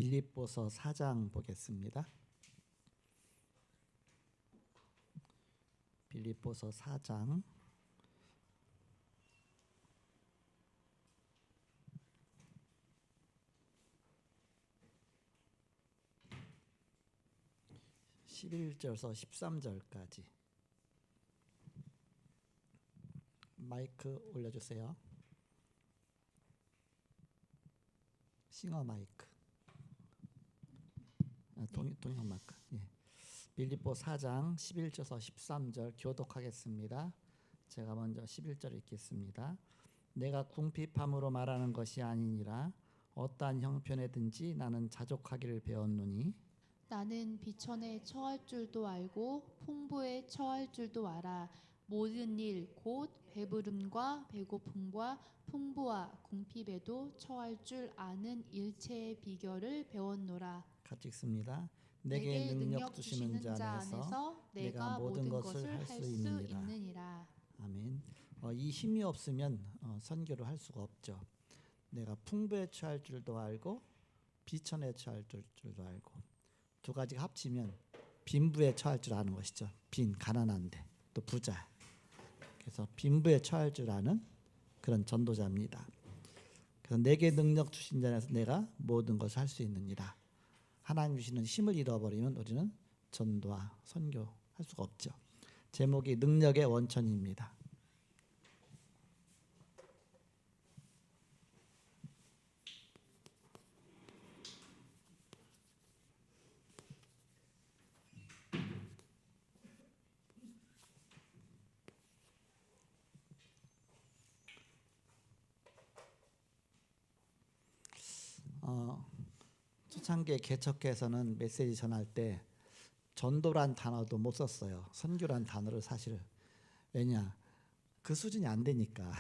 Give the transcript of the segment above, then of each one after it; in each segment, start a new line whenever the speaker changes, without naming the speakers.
빌립보서 4장 보겠습니다. 빌립보서 4장 11절에서 13절까지 마이크 올려주세요. 싱어 마이크. 동영 마이크. 예. 빌립보 4장 11절에서 13절 교독하겠습니다. 제가 먼저 11절 읽겠습니다. 내가 궁핍함으로 말하는 것이 아니니라. 어떠한 형편에든지 나는 자족하기를 배웠노니
나는 비천에 처할 줄도 알고 풍부에 처할 줄도 알아. 모든 일 곧 배부름과 배고픔과 풍부와 궁핍에도 처할 줄 아는 일체의 비결을 배웠노라.
같이 읽습니다. 내게 능력 주시는 자 안에서 내가 모든 것을 할 수 있느니라. 아멘. 이 힘이 없으면 선교를 할 수가 없죠. 내가 풍부에 처할 줄도 알고 비천에 처할 줄도 알고 두 가지가 합치면 빈부에 처할 줄 아는 것이죠. 빈 가난한데 또 부자. 그래서 빈부에 처할 줄 아는 그런 전도자입니다. 그래서 내게 능력 주신 자 안에서 내가 모든 것을 할 수 있느니라. 하나님 주시는 힘을 잃어버리면 우리는 전도와 선교할 수가 없죠. 제목이 능력의 원천입니다. 초창기에 개척해서는 메시지 전할 때 전도란 단어도 못 썼어요. 선교란 단어를 사실. 왜냐? 그 수준이 안 되니까.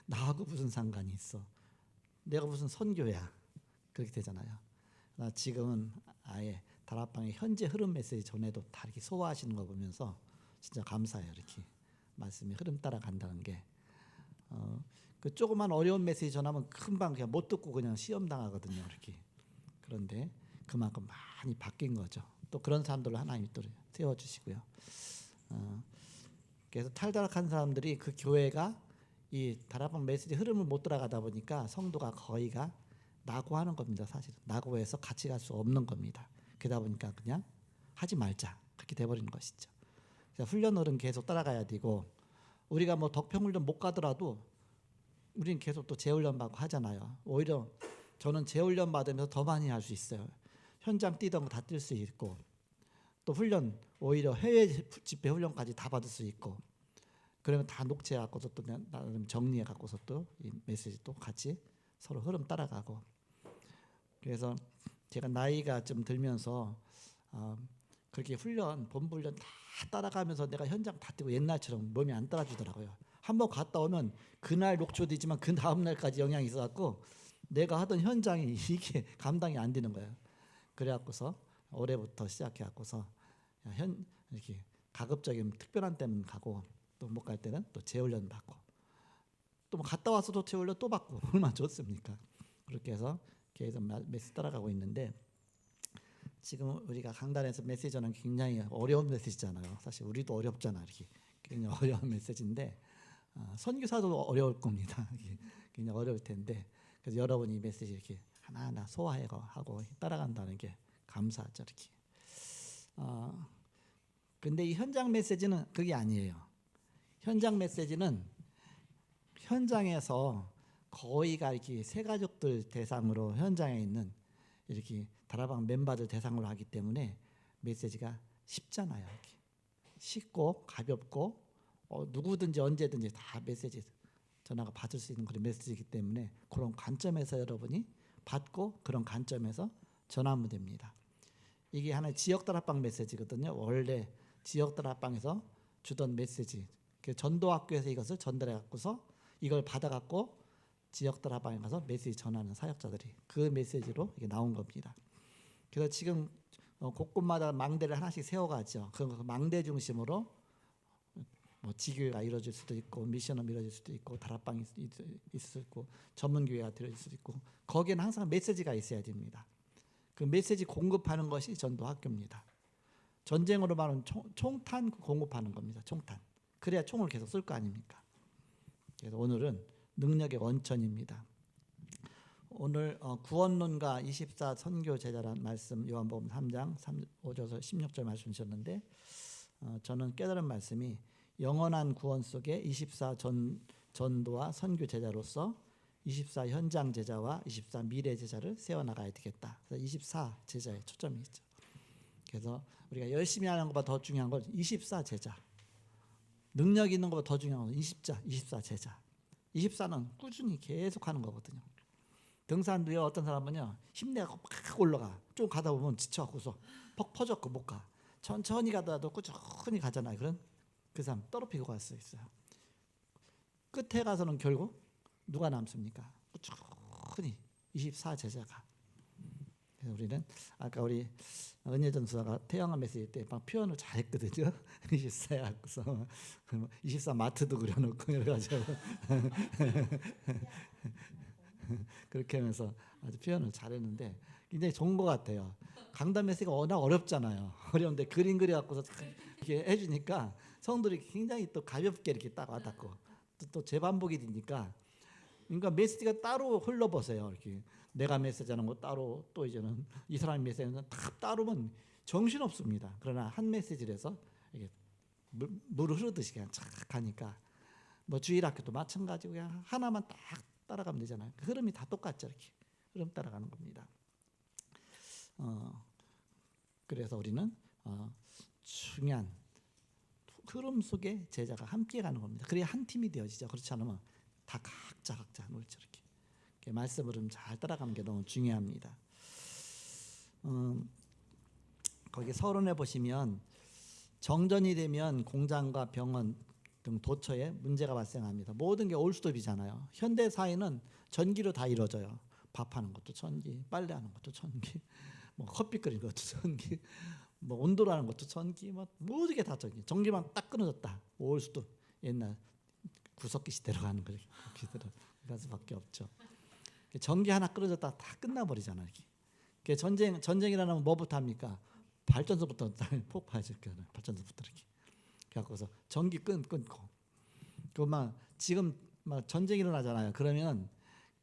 나하고 무슨 상관이 있어. 내가 무슨 선교야. 그렇게 되잖아요. 지금은 아예 다락방의 현재 흐름 메시지 전에도 다 이렇게 소화하시는 거 보면서 진짜 감사해요. 이렇게 말씀이 흐름 따라 간다는 게. 그 조그만 어려운 메시지 전하면 금방 그냥 못 듣고 그냥 시험 당하거든요. 이렇게. 그런데 그만큼 많이 바뀐 거죠. 또 그런 사람들을 하나님이 또 세워주시고요. 그래서 탈다락한 사람들이 그 교회가 이 다락방 메시지 흐름을 못 따라가다 보니까 성도가 거의가 낙오하는 겁니다. 사실은 낙오해서 같이 갈 수 없는 겁니다. 그러다 보니까 그냥 하지 말자 그렇게 돼버리는 것이죠. 그래서 훈련을은 계속 따라가야 되고 우리가 뭐 덕평훈련 못 가더라도 우리는 계속 또 재훈련 받고 하잖아요. 오히려 저는 재훈련 받으면서 더 많이 할 수 있어요. 현장 뛰던 거 다 뛸 수 있고 또 훈련 오히려 해외 집회 훈련까지 다 받을 수 있고 그러면 다 녹취해 갖고서 또 나름 정리해 갖고서 또 이 메시지 또 같이 서로 흐름 따라가고 그래서 제가 나이가 좀 들면서 그렇게 본부 훈련 다 따라가면서 내가 현장 다 뛰고 옛날처럼 몸이 안 따라주더라고요. 한번 갔다 오면 그날 녹초되지만 그 다음 날까지 영향이 있어갖고 내가 하던 현장이 이게 감당이 안 되는 거예요. 그래갖고서 올해부터 시작해갖고서 이렇게 가급적이면 특별한 때는 가고 또 못 갈 때는 또 재훈련 받고 또 뭐 갔다 와서도 재훈련 또 받고 얼마나 좋습니까? 그렇게 해서 계속 메시지 따라가고 있는데 지금 우리가 강단에서 메시지 전하는 굉장히 어려운 메시지잖아요. 사실 우리도 어렵잖아. 이렇게 굉장히 어려운 메시지인데 선교사도 어려울 겁니다. 굉장히 어려울 텐데 그래서 여러분이 이 메시지 이렇게 하나하나 소화하고 따라간다는 게 감사하죠. 이렇게. 근데 이 현장 메시지는 그게 아니에요. 현장 메시지는 현장에서 거의가 이렇게 새가족들 대상으로 현장에 있는 이렇게 다락방 멤버들 대상으로 하기 때문에 메시지가 쉽잖아요. 이렇게. 쉽고 가볍고 누구든지 언제든지 다 메시지 전화가 받을 수 있는 그런 메시지이기 때문에 그런 관점에서 여러분이 받고 그런 관점에서 전하면 됩니다. 이게 하나의 지역 다락방 메시지거든요. 원래 지역 다락방에서 주던 메시지. 전도학교에서 이것을 전달해 갖고서 이걸 받아 갖고 지역 다락방에 가서 메시지 전하는 사역자들이 그 메시지로 이게 나온 겁니다. 그래서 지금 곳곳마다 망대를 하나씩 세워가죠. 그 망대 중심으로 뭐 지교회가 이루어질 수도 있고 미션은 이루어질 수도 있고 다락방이 있을 수 있고 전문교회가 이루어질 수도 있고 거기에는 항상 메시지가 있어야 됩니다. 그 메시지 공급하는 것이 전도학교입니다. 전쟁으로 말하면 총탄 공급하는 겁니다. 총탄. 그래야 총을 계속 쓸 거 아닙니까? 그래서 오늘은 능력의 원천입니다. 오늘 구원론과 24 선교 제자란 말씀 요한복음 3장 5절에서 16절 말씀 주셨는데 저는 깨달은 말씀이 영원한 구원 속에 24 전도와 선교 제자로서 24 현장 제자와 24 미래 제자를 세워나가야 되겠다. 그래서 24 제자에 초점이 있죠. 그래서 우리가 열심히 하는 것보다 더 중요한 건 24 제자. 능력 있는 것보다 더 중요한 건 24 제자. 24는 꾸준히 계속 하는 거거든요. 등산도에 어떤 사람은요 힘내고 막 올라가. 좀 가다 보면 지쳐갖고서 퍽 퍼졌고 못 가. 천천히 가다도 꾸준히 가잖아요. 그런 그 사람 떨어뜨리고 갈 수 있어요. 끝에 가서는 결국 누가 남습니까? 꾸준히 24 제자가. 그래서 우리는 아까 우리 은혜전 수사가 태영아 메시지 때 막 표현을 잘했거든요. 24 갖고서 24 마트도 그려놓고 이래가지고 그렇게 하면서 아주 표현을 잘했는데 굉장히 좋은 것 같아요. 강단 메시지가 워낙 어렵잖아요. 어려운데 그림 그려갖고서 이렇게 해주니까 성들이 굉장히 또 가볍게 이렇게 딱 와닿고 또 재반복이 되니까 그러니까 메시지가 따로 흘러보세요. 이렇게 내가 메시지하는 거 따로 또 이제는 이 사람이 메시지하는 다 따로면 정신 없습니다. 그러나 한 메시지를 해서 이게 물 흐르듯이 그냥 착 가니까 뭐 주일학교도 마찬가지고 그냥 하나만 딱 따라가면 되잖아요. 그 흐름이 다 똑같죠. 이렇게 흐름 따라가는 겁니다. 그래서 우리는 중요한 흐름 속에 제자가 함께 가는 겁니다. 그래야 한 팀이 되어지죠. 그렇지 않으면 다 각자 놀죠. 이렇게 말씀 흐름 잘 따라가는 게 너무 중요합니다. 거기 서론에 보시면 정전이 되면 공장과 병원 등 도처에 문제가 발생합니다. 모든 게 올스톱이잖아요. 현대 사회는 전기로 다 이루어져요. 밥하는 것도 전기, 빨래하는 것도 전기, 뭐 커피 끓이는 것도 전기, 뭐 온도로 하는 것도 전기, 뭐 모든 게 다 전기. 전기만 딱 끊어졌다. 올스톱. 옛날 구석기 시대로 가는 거죠. 그럴 수밖에 없죠. 전기 하나 끊어졌다 다 끝나버리잖아요. 이렇게 전쟁이라면 뭐부터 합니까? 발전소부터 폭파하죠. 발전소부터 이렇게. 그래서 전기 끊고 그만 지금 막 전쟁이 일어나잖아요. 그러면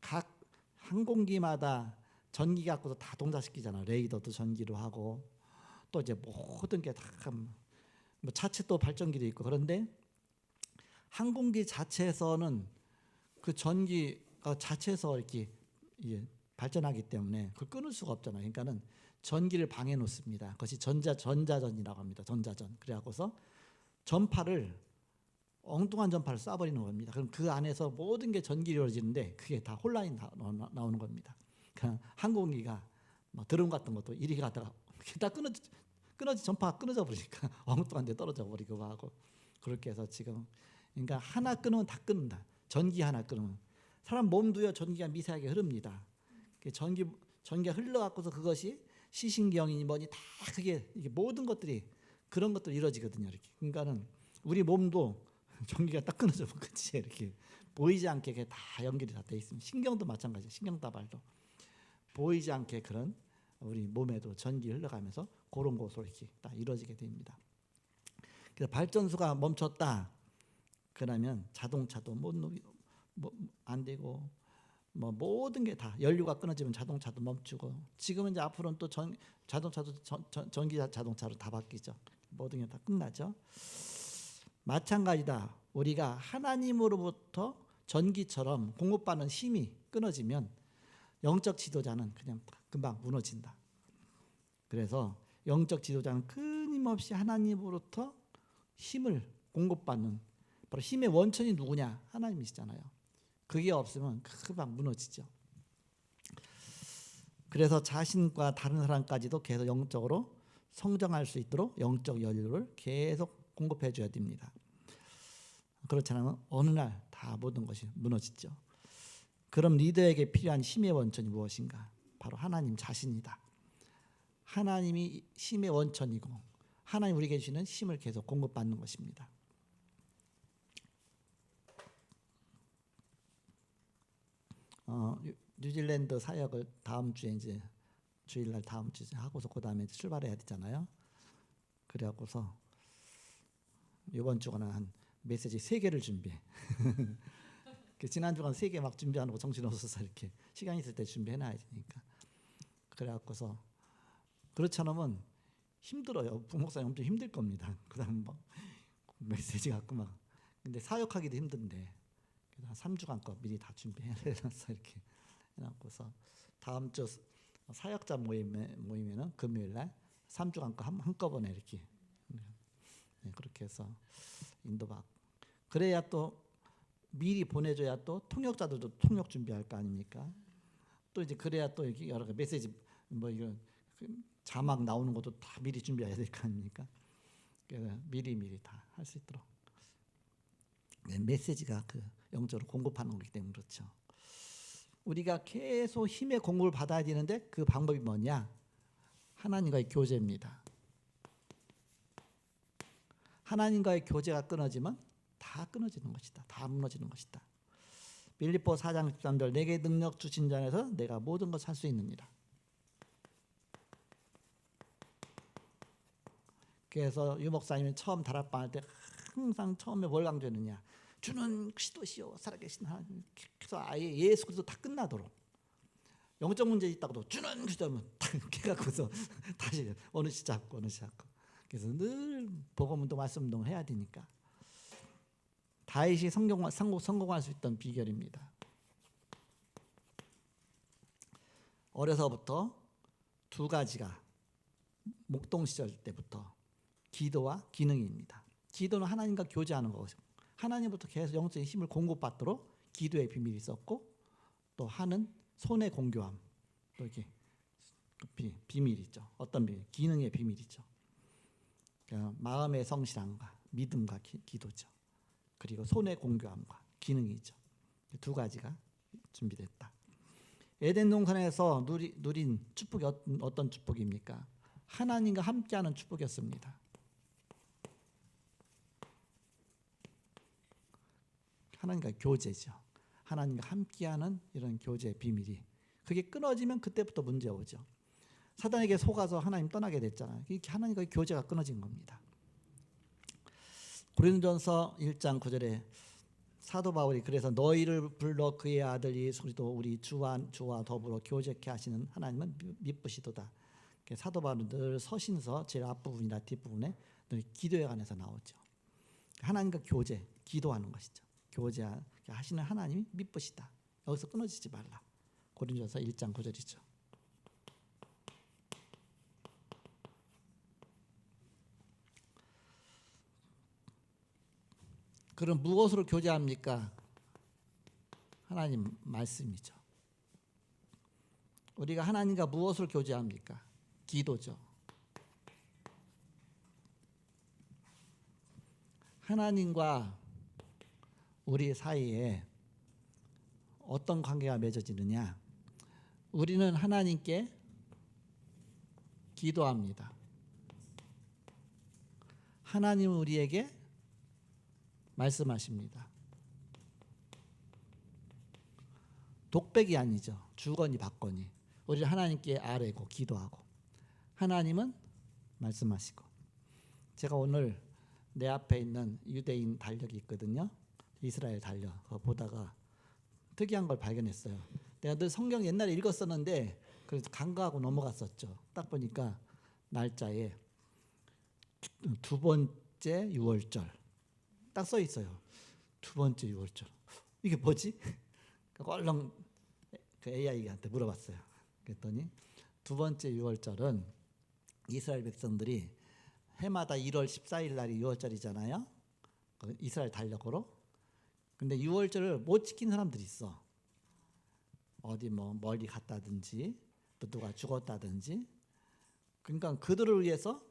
각 항공기마다 전기 갖고서 다 동작시키잖아요. 레이더도 전기로 하고 또 이제 모든 게 다 뭐 차체 또 발전기도 있고 그런데 항공기 자체에서는 그 전기가 자체에서 이렇게 발전하기 때문에 그걸 끊을 수가 없잖아요. 그러니까는 전기를 방해 놓습니다. 그것이 전자전이라고 합니다. 전자전. 그래갖고서 전파를 엉뚱한 전파를 쏴버리는 겁니다. 그럼 그 안에서 모든 게 전기로 이루어지는데 그게 다 혼란이 나오는 겁니다. 그러니까 항공기가 뭐 드럼 같은 것도 이리 가다가 다 끊어지 전파가 끊어져 버리니까 엉뚱한 데 떨어져 버리고 하고 그렇게 해서 지금 그러니까 하나 끊으면 다 끊는다. 전기 하나 끊으면 사람 몸도요 전기가 미세하게 흐릅니다. 전기가 흘러갖고서 그것이 시신경이니 뭐니 다 그게 이게 모든 것들이 그런 것들 이루어지거든요. 이렇게. 그러니까는 우리 몸도 전기가 딱 끊어져 버리지 이렇게 보이지 않게 그게 다 연결이 다 돼 있습니다. 신경도 마찬가지예요. 신경다발도 보이지 않게 그런 우리 몸에도 전기 흘러가면서 그런 곳으로 이렇게 딱 이루어지게 됩니다. 그래서 발전소가 멈췄다. 그러면 자동차도 안 되고 뭐 모든 게 다 연료가 끊어지면 자동차도 멈추고 지금은 이제 앞으로는 또 자동차도 전기 자동차로 다 바뀌죠. 모든 게 다 끝나죠. 마찬가지다. 우리가 하나님으로부터 전기처럼 공급받는 힘이 끊어지면 영적 지도자는 그냥 금방 무너진다. 그래서 영적 지도자는 끊임없이 하나님으로부터 힘을 공급받는 바로 힘의 원천이 누구냐? 하나님이시잖아요. 그게 없으면 금방 무너지죠. 그래서 자신과 다른 사람까지도 계속 영적으로 성장할 수 있도록 영적 연료를 계속 공급해 줘야 됩니다. 그렇지 않으면 어느 날 다 모든 것이 무너지죠. 그럼 리더에게 필요한 힘의 원천이 무엇인가? 바로 하나님 자신이다. 하나님이 힘의 원천이고 하나님 우리에게 주시는 힘을 계속 공급받는 것입니다. 뉴질랜드 사역을 다음 주에 이제 주일날 다음 주에 하고서 그 다음에 출발해야 되잖아요. 그래갖고서 이번 주간은 한 메시지 3개를 준비해. 지난 주간 3개 막 준비하고 정신 없어서 이렇게 시간 있을 때 준비해놔야 되니까. 그래갖고서 그렇지 않으면 힘들어요. 부목사님 엄청 힘들 겁니다. 그다음 막 메시지 갖고 막. 근데 사역하기도 힘든데 한 3주간 거 미리 다 준비해놔서 이렇게 해놓고서 다음 주 사역자 모이면은 금요일날 3주간 거 한꺼번에 이렇게 그렇게 해서 인도받고 그래야 또 미리 보내줘야 또 통역자들도 통역 준비할 거 아닙니까? 또 이제 그래야 또 이렇게 여러 메시지 뭐 이런 자막 나오는 것도 다 미리 준비해야 될 거 아닙니까? 그래서 미리 다 할 수 있도록 메시지가 그 영적으로 공급하는 거기 때문에 그렇죠. 우리가 계속 힘의 공급을 받아야 되는데 그 방법이 뭐냐? 하나님과의 교제입니다. 하나님과의 교제가 끊어지면 다 끊어지는 것이다. 다 무너지는 것이다. 빌립보 4장 13절 내게 능력 주신 자 안에서 내가 모든 것을 할 수 있느니라. 그래서 유 목사님이 처음 다락방할 때 항상 처음에 뭘 강조했느냐? 주는 그리스도시요 살아계신 하나님. 그래서 아예 예수 그리스도 다 끝나도록 영적 문제 있다고도 주는 그리스도면 딱 이렇게 갖고서 다시 어느 시 잡고 어느 시 잡고 그래서 늘 복음운동 말씀운동을 해야 되니까 다윗이 성공할 수 있던 비결입니다. 어려서부터 2가지가 목동 시절 때부터 기도와 기능입니다. 기도는 하나님과 교제하는 것이고 하나님부터 계속 영적인 힘을 공급받도록 기도의 비밀이 있었고 또 하는 손의 공교함 또 이렇게 비밀이죠. 어떤 비밀? 기능의 비밀이죠. 그러니까 마음의 성실함과 믿음과 기도죠. 그리고 손의 공교함과 기능이죠. 2가지가 준비됐다. 에덴 동산에서 누린 축복이 어떤 축복입니까? 하나님과 함께하는 축복이었습니다. 하나님과 교제죠. 하나님과 함께하는 이런 교제의 비밀이 그게 끊어지면 그때부터 문제 오죠. 사단에게 속아서 하나님 떠나게 됐잖아요. 이렇게 하나님과 교제가 끊어진 겁니다. 고린도전서 1장 9절에 사도 바울이 그래서 너희를 불러 그의 아들 예수 그리스도 우리 주와 더불어 교제케 하시는 하나님은 미쁘시도다. 사도 바울은 늘 서신서 제일 앞부분이나 뒷부분에 늘 기도에 관해서 나오죠. 하나님과 교제, 기도하는 것이죠. 교제하시는 하나님이 미쁘시다. 여기서 끊어지지 말라. 고린도전서 1장 9절이죠. 그럼 무엇으로 교제합니까? 하나님 말씀이죠. 우리가 하나님과 무엇으로 교제합니까? 기도죠. 하나님과 우리 사이에 어떤 관계가 맺어지느냐? 우리는 하나님께 기도합니다. 하나님은 우리에게 말씀하십니다. 독백이 아니죠. 주거니 받거니. 우리는 하나님께 아뢰고 기도하고 하나님은 말씀하시고. 제가 오늘 내 앞에 있는 유대인 달력이 있거든요. 이스라엘 달력. 그거 보다가 특이한 걸 발견했어요. 내가 늘 성경 옛날에 읽었었는데 그래서 간과하고 넘어갔었죠. 딱 보니까 날짜에 2번째 유월절 딱 써 있어요. 2번째 유월절. 이게 뭐지? 얼른 그 AI한테 물어봤어요. 그랬더니 2번째 유월절은 이스라엘 백성들이 해마다 1월 14일 날이 유월절이잖아요. 이스라엘 달력으로. 근데 유월절을 못 지킨 사람들이 있어. 어디 뭐 멀리 갔다든지 또 누가 죽었다든지. 그러니까 그들을 위해서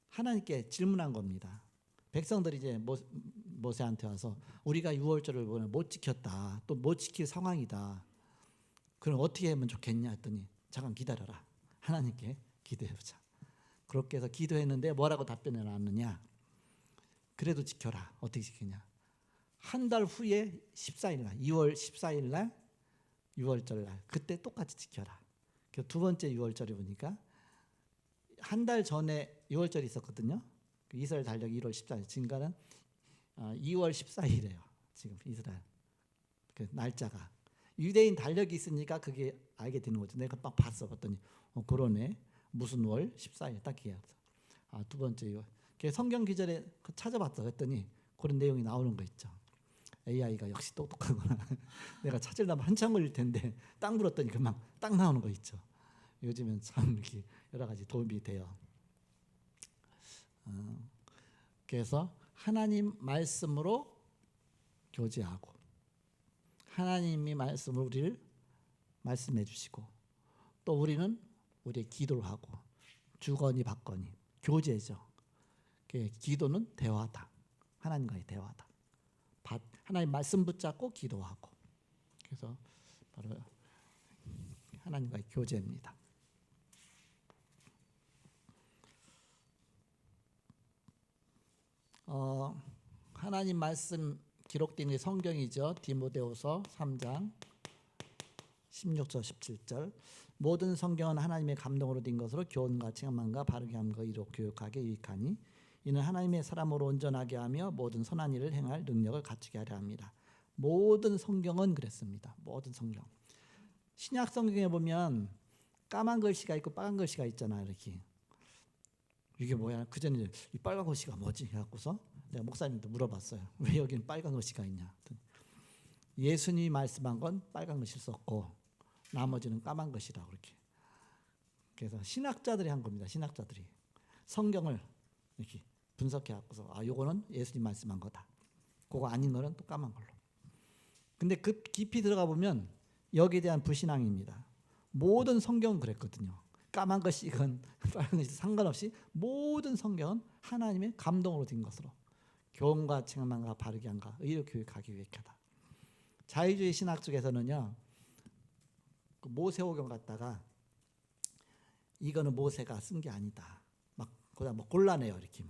하나님께 질문한 겁니다. 백성들이 이제 모세한테 와서 우리가 유월절을 못 지켰다. 또 못 지킬 상황이다. 그럼 어떻게 하면 좋겠냐 했더니 잠깐 기다려라. 하나님께 기도해보자. 그렇게 해서 기도했는데 뭐라고 답변을 놨느냐. 그래도 지켜라. 어떻게 지키냐. 한 달 후에 14일 날 2월 14일 날 유월절 날 그때 똑같이 지켜라. 그 두 번째 유월절에 보니까 한 달 전에 유월절이 있었거든요. 그 이스라엘 달력이 1월 14일, 지금까지는 2월 14일이에요. 지금 이스라엘 그 날짜가 유대인 달력이 있으니까 그게 알게 되는 거죠. 내가 막 봤더니 그러네. 무슨 월 14일 딱 기억했어. 두 번째 유월. 성경 기절에 찾아봤어. 그랬더니 그런 내용이 나오는 거 있죠. AI가 역시 똑똑하구나. 내가 찾으려면 한참 걸릴 텐데 딱 물었더니 금방 딱 나오는 거 있죠. 요즘엔 참 이렇게 여러 가지 도움이 돼요. 그래서 하나님 말씀으로 교제하고 하나님이 말씀을 우리를 말씀해 주시고 또 우리는 우리의 기도를 하고 주거니 받거니 교제죠. 기도는 대화다. 하나님과의 대화다. 하나님 말씀 붙잡고 기도하고 그래서 바로 하나님과의 교제입니다. 하나님 말씀 기록된 게 성경이죠. 디모데후서 3장 16절 17절 모든 성경은 하나님의 감동으로 된 것으로 교훈과 책망과 바르게 함과 이로 교육하게 유익하니 이는 하나님의 사람으로 온전하게 하며 모든 선한 일을 행할 능력을 갖추게 하려 합니다. 모든 성경은 그랬습니다. 모든 성경. 신약 성경에 보면 까만 글씨가 있고 빨간 글씨가 있잖아요. 이렇게. 이게 뭐야? 그전에 이 빨간 글씨가 뭐지? 해갖고서 내가 목사님한테 물어봤어요. 왜 여기는 빨간 글씨가 있냐? 예수님이 말씀한 건 빨간 글씨 썼고 나머지는 까만 글씨라고 그렇게. 그래서 신학자들이 한 겁니다. 신학자들이 성경을 이렇게 분석해 갖고서 요거는 예수님 말씀한 거다. 그거 아닌 거는 또 까만 걸로. 근데 그 깊이 들어가 보면 여기에 대한 불신앙입니다. 모든 성경은 그랬거든요. 까만 것이건 빨간 것이 상관없이 모든 성경은 하나님의 감동으로 된 것으로 교훈과 책망과 바르게 함과 의로 교육하기 위하다. 자유주의 신학 쪽에서는요. 그 모세오경 갖다가 이거는 모세가 쓴 게 아니다. 막 그다음 뭐 곤란해요. 이렇게.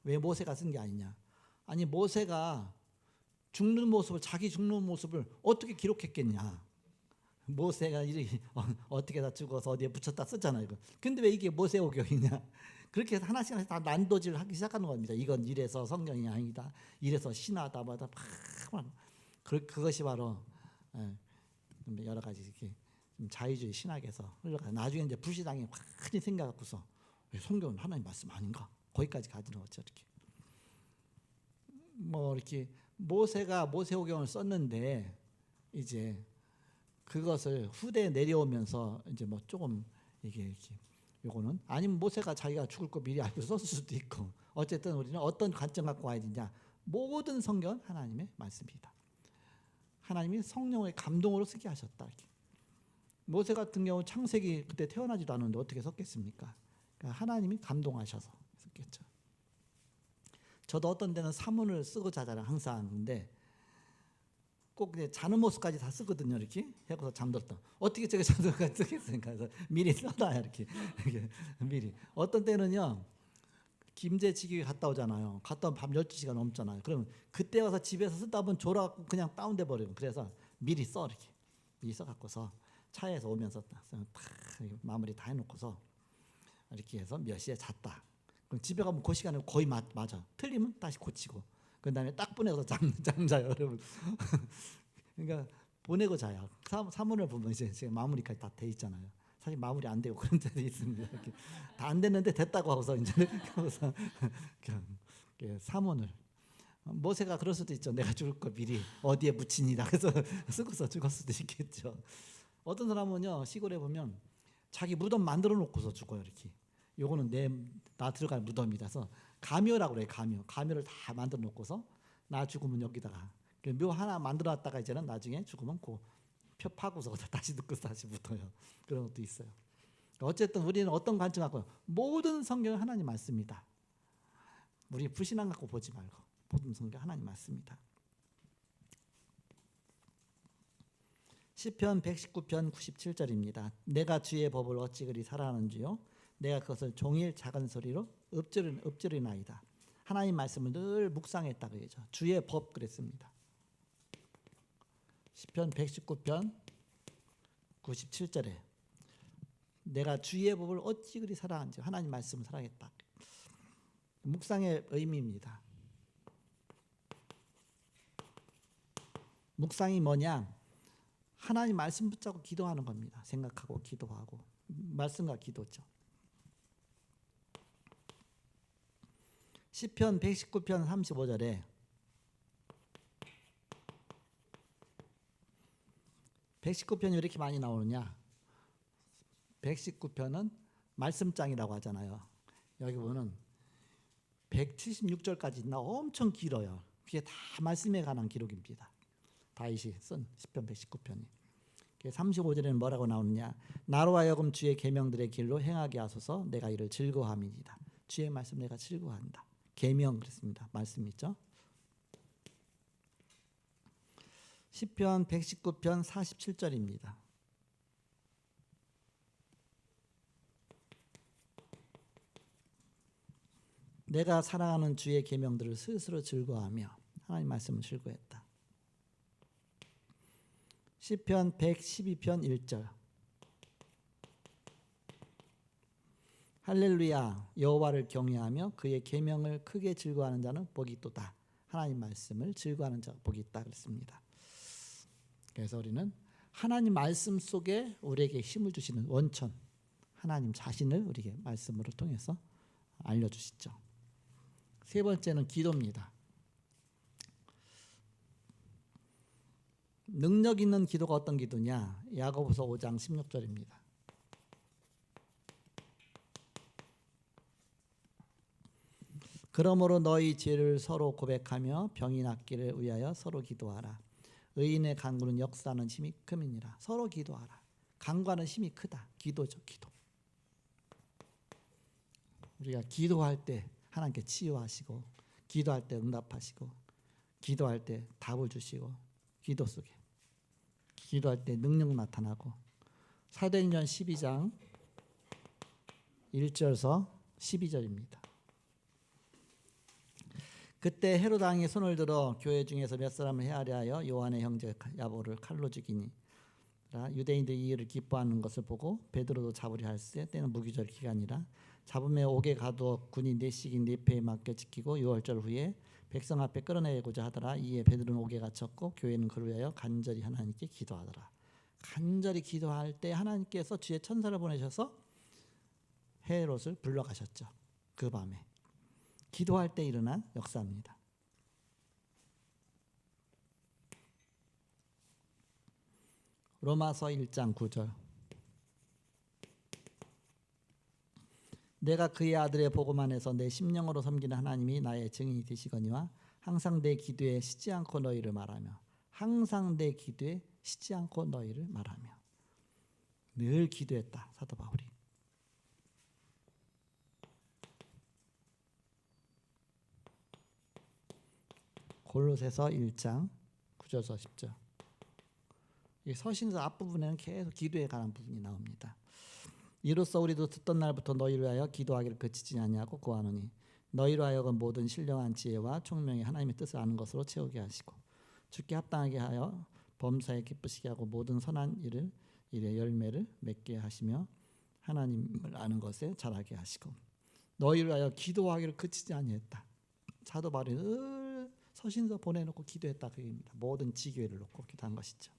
왜 모세가 쓴 게 아니냐? 아니 모세가 죽는 모습을 자기 죽는 모습을 어떻게 기록했겠냐? 모세가 어떻게 다 죽어서 어디에 붙였다 썼잖아요. 이거. 근데 왜 이게 모세오경이냐? 그렇게 해서 하나씩 다 난도질을 하기 시작하는 겁니다. 이건 이래서 성경이 아니다. 이래서 신하다 뭐다. 그것이 바로 여러 가지 이렇게 자유주의 신학에서 흘러가. 나중에 이제 불신앙이 많이 생겨갖고서 성경은 하나님 말씀 아닌가? 거기까지 가지는 거죠. 이렇게 뭐 이렇게 모세가 모세오경을 썼는데 이제 그것을 후대에 내려오면서 이제 뭐 조금 이게 이렇게 요거는 아니면 모세가 자기가 죽을 거 미리 알고 썼을 수도 있고 어쨌든 우리는 어떤 관점 갖고 와야 되냐? 모든 성경은 하나님의 말씀이다. 하나님이 성령의 감동으로 쓰게 하셨다. 이렇게. 모세 같은 경우 창세기 그때 태어나지도 않았는데 어떻게 썼겠습니까? 그러니까 하나님이 감동하셔서 썼겠죠. 저도 어떤 데는 사문을 쓰고 자잖아요. 항상. 근데 꼭 자는 모습까지 다 쓰거든요. 이렇게 해서 잠들었다. 어떻게 제가 잠들까지 쓰겠습니까? 그래서 미리 써놔요. 이렇게 미리. 어떤 때는요. 김제지기 갔다 오잖아요. 갔다 오면 밤 12시가 넘잖아요. 그러면 그때 와서 집에서 쓰다 보면 졸아갖고 그냥 다운돼 버려요. 그래서 미리 써 이렇게. 미리 써갖고서 차에서 오면서 딱 마무리 다 해놓고서 이렇게 해서 몇 시에 잤다. 그럼 집에 가면 그 시간에 거의 맞아. 틀리면 다시 고치고. 그 다음에 딱 보내서 잠자요, 여러분. 그러니까 보내고 자요. 사문을 보면 이제 마무리까지 다 돼 있잖아요. 사실 마무리 안 되고 그런 데도 있습니다. 이렇게 다 안 됐는데 됐다고 하고서 이제 하고서 사문을 모세가 그럴 수도 있죠. 내가 죽을 거 미리 어디에 묻히니다. 그래서 쓰고서 죽을 수도 있겠죠. 어떤 사람은요 시골에 보면 자기 무덤 만들어 놓고서 죽어요. 이렇게. 요거는 나 들어갈 무덤이라서 가묘라고 그래요. 가묘를 다 만들어 놓고서 나 죽으면 여기다가 묘 하나 만들어 놨다가 이제는 나중에 죽으면 표 파고서 다시 넣고 다시 붙어요. 그런 것도 있어요. 어쨌든 우리는 어떤 관점 갖고 모든 성경은 하나님 말씀이다. 우리 불신앙 갖고 보지 말고 모든 성경 하나님 말씀이다. 시편 119편 97절입니다. 내가 주의 법을 어찌 그리 사랑하는지요. 내가 그것을 종일 작은 소리로 읊조리나이다. 하나님 말씀을 늘 묵상했다 그러죠. 주의 법 그랬습니다. 시편 119편 97절에 내가 주의 법을 어찌 그리 사랑한지 하나님 말씀을 사랑했다. 묵상의 의미입니다. 묵상이 뭐냐? 하나님 말씀 붙잡고 기도하는 겁니다. 생각하고 기도하고 말씀과 기도죠. 시편 119편 35절에 119편이 왜 이렇게 많이 나오느냐? 119편은 말씀장이라고 하잖아요. 여기 보면 176절까지 나 엄청 길어요. 그게 다 말씀에 관한 기록입니다. 다윗이 쓴 시편 119편이. 35절에는 뭐라고 나오느냐? 나로 하여금 주의 계명들의 길로 행하게 하소서. 내가 이를 즐거워함이니이다. 주의 말씀 내가 즐거워한다. 계명 그랬습니다. 말씀이죠. 시편 119편 47절입니다. 내가 사랑하는 주의 계명들을 스스로 즐거워하며 하나님 말씀을 즐거워했다. 시편 112편 1절 할렐루야 여호와를 경외하며 그의 계명을 크게 즐거워하는 자는 복이 있도다. 하나님 말씀을 즐거워하는 자가 복이 있다 그랬습니다. 그래서 우리는 하나님 말씀 속에 우리에게 힘을 주시는 원천 하나님 자신을 우리에게 말씀으로 통해서 알려주시죠. 세 번째는 기도입니다. 능력 있는 기도가 어떤 기도냐? 야고보서 5장 16절입니다. 그러므로 너희 죄를 서로 고백하며 병이 낫기를 위하여 서로 기도하라. 의인의 간구는 역사하는 힘이 큼이니라. 서로 기도하라. 간구하는 힘이 크다. 기도죠, 기도. 우리가 기도할 때 하나님께 치유하시고, 기도할 때 응답하시고, 기도할 때 답을 주시고, 기도 속에 기도할 때 능력 나타나고. 사도행전 12장 1절서 12절입니다. 그때 헤롯 왕이 손을 들어 교회 중에서 몇 사람을 해하려 하여 요한의 형제 야고보를 칼로 죽이니 유대인들이 이 일을 기뻐하는 것을 보고 베드로도 잡으려 할세. 때는 무기절 기간이라 잡음에 옥에 가두어 군이 넷씩이 네 패에 맡겨 지키고 6월절 후에 백성 앞에 끌어내고자 하더라. 이에 베드로는 옥에 갇혔고 교회는 그를 위하여 간절히 하나님께 기도하더라. 간절히 기도할 때 하나님께서 주의 천사를 보내셔서 헤롯을 불러가셨죠. 그 밤에 기도할 때 일어난 역사입니다. 로마서 1장 9절 내가 그의 아들의 복음 안에서 내 심령으로 섬기는 하나님이 나의 증인이 되시거니와 항상 내 기도에 쉬지 않고 너희를 말하며 항상 내 기도에 쉬지 않고 너희를 말하며 늘 기도했다. 사도 바울이. 골로새서 1장 9절서 10절. 이 서신서 앞부분에는 계속 기도에 관한 부분이 나옵니다. 이로써 우리도 듣던 날부터 너희를 위하여 기도하기를 그치지 아니하고 구하노니 너희로 하여금 모든 신령한 지혜와 총명이 하나님의 뜻을 아는 것으로 채우게 하시고 주께 합당하게 하여 범사에 기쁘시게 하고 모든 선한 일의 열매를 맺게 하시며 하나님을 아는 것에 자라게 하시고 너희를 위하여 기도하기를 그치지 아니했다. 사도 바울이 늘 서신서 보내놓고 기도했다 그 얘기입니다. 모든 지교회를 놓고 기도한 것이죠.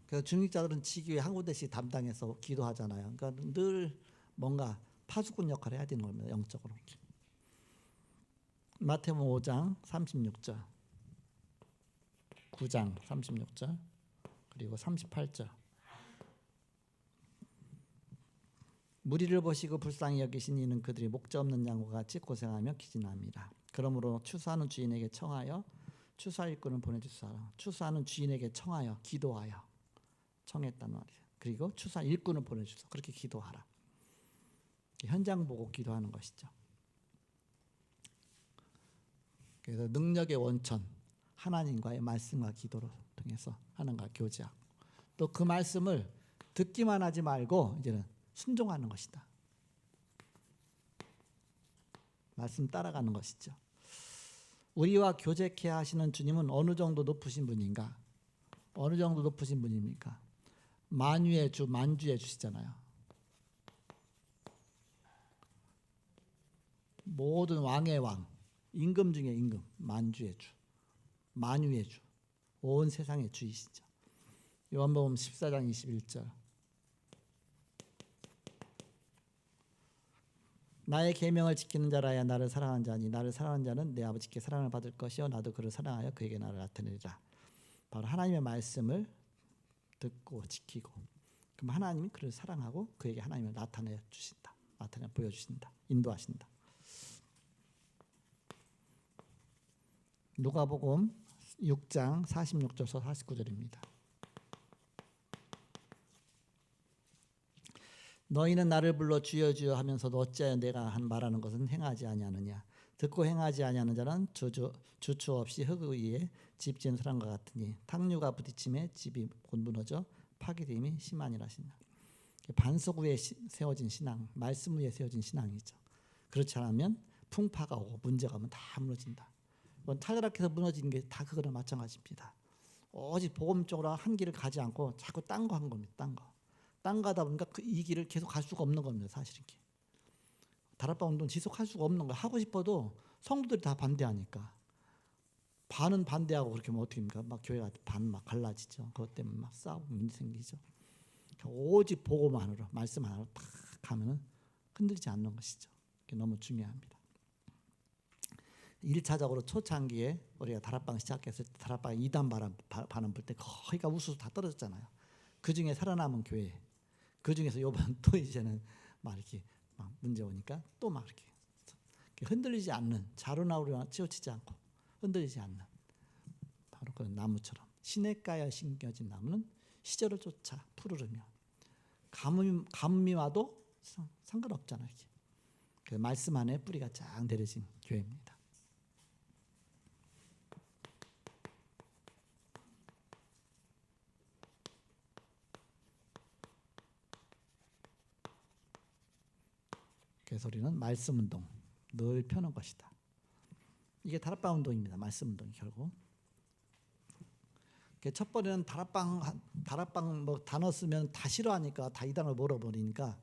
그래서 중직자들은 지교회 한 군데씩 담당해서 기도하잖아요. 그러니까 늘 뭔가 파수꾼 역할을 해야 되는 겁니다. 영적으로. 마태복음 5장 36절 9장 36절 그리고 38절 무리를 보시고 불쌍히 여기신 이는 그들이 목자 없는 양과 같이 고생하며 기진합니다. 그러므로 추수하는 주인에게 청하여 추수할 일꾼을 보내주소서. 추수하는 주인에게 청하여 기도하여 청했단 말이에요. 그리고 추수할 일꾼을 보내주소서. 그렇게 기도하라. 현장 보고 기도하는 것이죠. 그래서 능력의 원천 하나님과의 말씀과 기도를 통해서 하나님과 교제하고 또 그 말씀을 듣기만 하지 말고 이제는 순종하는 것이다. 말씀 따라가는 것이죠. 우리와 교제케 하시는 주님은 어느 정도 높으신 분인가? 어느 정도 높으신 분입니까? 만유의 주, 만주의 주시잖아요. 모든 왕의 왕, 임금 중에 임금, 만주의 주, 만유의 주, 온 세상의 주이시죠. 요한복음 14장 21절. 나의 계명을 지키는 자라야 나를 사랑하는 자니 나를 사랑하는 자는 내 아버지께 사랑을 받을 것이요 나도 그를 사랑하여 그에게 나를 나타내리라. 바로 하나님의 말씀을 듣고 지키고, 그럼 하나님이 그를 사랑하고 그에게 하나님을 나타내 주신다. 나타내 보여주신다. 인도하신다. 누가복음 6장 46절에서 49절입니다. 너희는 나를 불러 주여 주여 하면서도 어찌하여 내가 말하는 것은 행하지 아니하느냐. 듣고 행하지 아니하는 자는 주추 없이 흙 위에 집 지은 사람과 같으니 탕류가 부딪힘에 집이 곧 무너져 파괴됨이 심하니라 하시나. 반석 위에 세워진 신앙, 말씀 위에 세워진 신앙이죠. 그렇지 않으면 풍파가 오고 문제가 오면 다 무너진다. 타락해서 무너지는 게 다 그거랑 마찬가지입니다. 오직 복음 쪽으로 한 길을 가지 않고 자꾸 딴 거 한 겁니다. 딴 거 하다 보니까 이 길을 계속 갈 수가 없는 겁니다. 사실은 다락방 운동 지속할 수가 없는 거예요. 하고 싶어도 성도들이 다 반대하니까. 반은 반대하고 그렇게 하면 어떻게 합니까? 막 교회가 반 막 갈라지죠. 그것 때문에 막 싸우고 문제 생기죠. 오직 복음만으로, 말씀만으로 딱 가면은 흔들리지 않는 것이죠. 그게 너무 중요합니다. 1차적으로 초창기에 우리가 다락방 시작했을 때 다락방 2단 바람 불 때 거의가 우수수 다 떨어졌잖아요. 그 중에 살아남은 교회, 그 중에서 요번 또 이제는 막 이렇게 막 문제 오니까 또 막 이렇게 흔들리지 않는, 자루나루나 치우치지 않고 흔들리지 않는 바로 그런 나무처럼 시냇가에 심겨진 나무는 시절을 쫓아 푸르르며 가뭄이 와도 상관없잖아요. 이렇게. 그 말씀 안에 뿌리가 쫙 내려진 교회입니다. 그래서 우리는 말씀 운동 늘 펴는 것이다. 이게 다락방 운동입니다. 말씀 운동이 결국. 첫 번에는 다락방 뭐 단어 쓰면 다 싫어하니까 다 이 단어를 몰아버리니까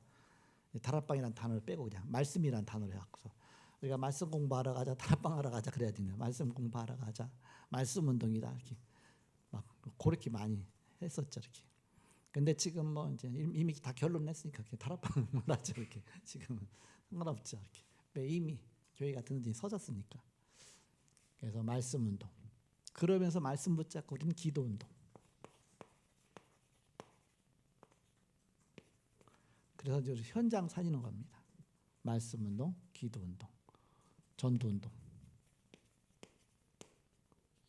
다락방이라는 단어를 빼고 그냥 말씀이라는 단어를 해갖고서 우리가 말씀 공부하러 가자, 다락방 하러 가자 그래야 되네요. 말씀 공부하러 가자, 말씀 운동이다 이렇게 막 그렇게 많이 했었죠 이렇게. 근데 지금 뭐 이제 이미 다 결론 냈으니까 다락방을 하죠 이렇게. 지금은 상관없죠 이렇게. 왜 이미 교회가 든든히 서졌으니까. 그래서 말씀 운동. 그러면서 말씀 붙잡고 우리는 기도 운동. 그래서 이제 현장 살리는 겁니다. 말씀 운동, 기도 운동, 전도 운동.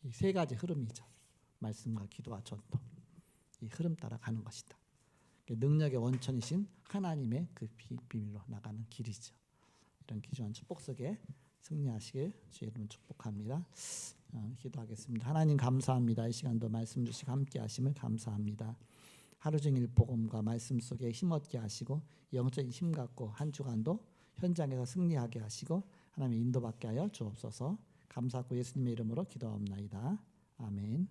이 세 가지 흐름이죠. 말씀과 기도와 전도. 이 흐름 따라 가는 것이다. 능력의 원천이신 하나님의 그 비밀로 나가는 길이죠. 이런 귀중한 축복 속에 승리하시길 주의 이름으로 축복합니다. 기도하겠습니다. 하나님 감사합니다. 이 시간도 말씀 주시고 함께 하심을 감사합니다. 하루 종일 복음과 말씀 속에 힘없게 하시고 영적인 힘 갖고 한 주간도 현장에서 승리하게 하시고 하나님의 인도받게 하여 주옵소서. 감사하고 예수님의 이름으로 기도하옵나이다. 아멘.